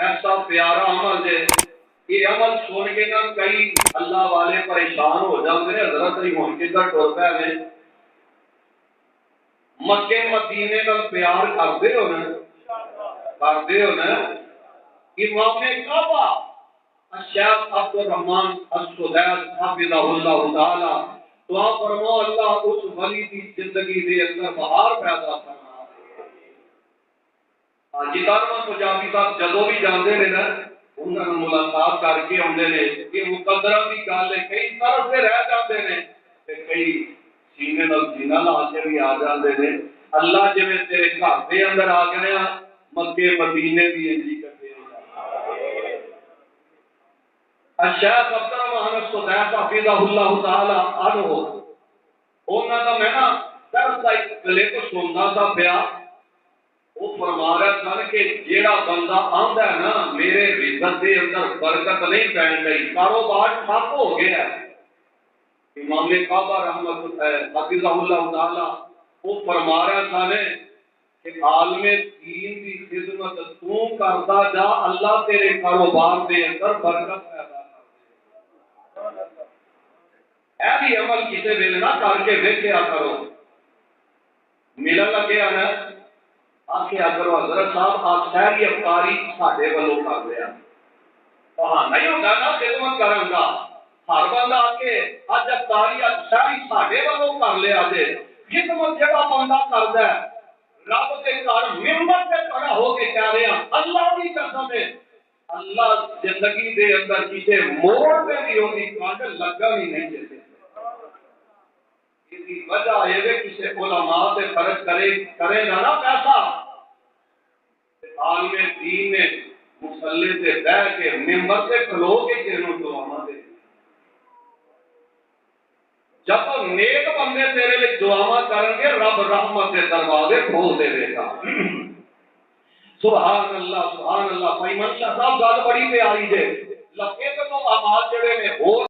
ایسا پیارا عمل ہے، یہ عمل سن کے نا کئی اللہ والے پریشان ہو جاتے ہیں، حضرت علی ہون کدھر ٹر پے نے، مکے مدینے نال پیار کرتے ہو نا، کرتے ہو نا۔ امام کعبہ الشیخ عبد الرحمن السدیس حفظہ اللہ تعالی دعا فرماؤ اللہ اس ولی کی زندگی دے اندر بہار پیدا کرنا۔ جدارما پنجابی صاحب جدو بھی جاندے نے نا انہاں نال ملاقات کر کے آندے نے، یہ مقدرہ دی گل ہے، کئی طرف سے رہ جاندے نے تے کئی سینے نال سینہ لا کے بھی آ جاندے نے۔ اللہ جویں تیرے گھر دے اندر آ گئے ہیں مکے مدینے دی انجی کرتے الشیخ عبد الرحمن السدیس حفظہ اللہ تعالی عنہ انہاں دا میں نا درس دا ایک کلپ سننا سا پیا، وہ فرما رہا تھا کہ جیڑا بندہ آندا ہے نا میرے رزق دے اندر برکت نہیں پین گئی، کاروبار ٹھپ ہو گیا ہے۔ امام کعبہ رحمت حفظہ اللہ تعالی وہ فرما رہا تھا نے کہ عالم دین کی خدمت تو کرتا جا اللہ تیرے کاروبار دے اندر برکت پیدا کر دے۔ اے بھی عمل کسی ویلے نہ کر کے ویکھیا کرو، ملن لگے نا آخیا کرو حضرت صاحب آپ ساری افطاری ساڈے والوں کر لیا، بہانہ ہی ہوتا نا خدمت کرن دا، ہر بندہ آ کے اج افطاری ساری ساڈے والوں کر لیا جے۔ خدمت جڑا بندہ کردا ہے رب کے گھر ممبر تے کھڑا ہو کے کہہ رہا اللہ دی قسم ہے اللہ زندگی دے اندر کسی موڑ پہ بھی ہوگی کانڈ لگا ہی نہیں دیتے۔ اس کی وجہ یہ ہے کسی علماء سے فرق کرے گا نا پیسہ، عالم دین نے مصلی سے بیٹھ کے ممبر سے کھلو کے کہنوں دعا دے، جب نیک بندے تیرے لیے دعا کریں گے رب رحمت کے دروازے کھول دے گا۔ سبحان اللہ سبحان اللہ۔ بھائی منشا صاحب گل بڑی پیاری جے، لکھے تو اعمال جڑے نے ہو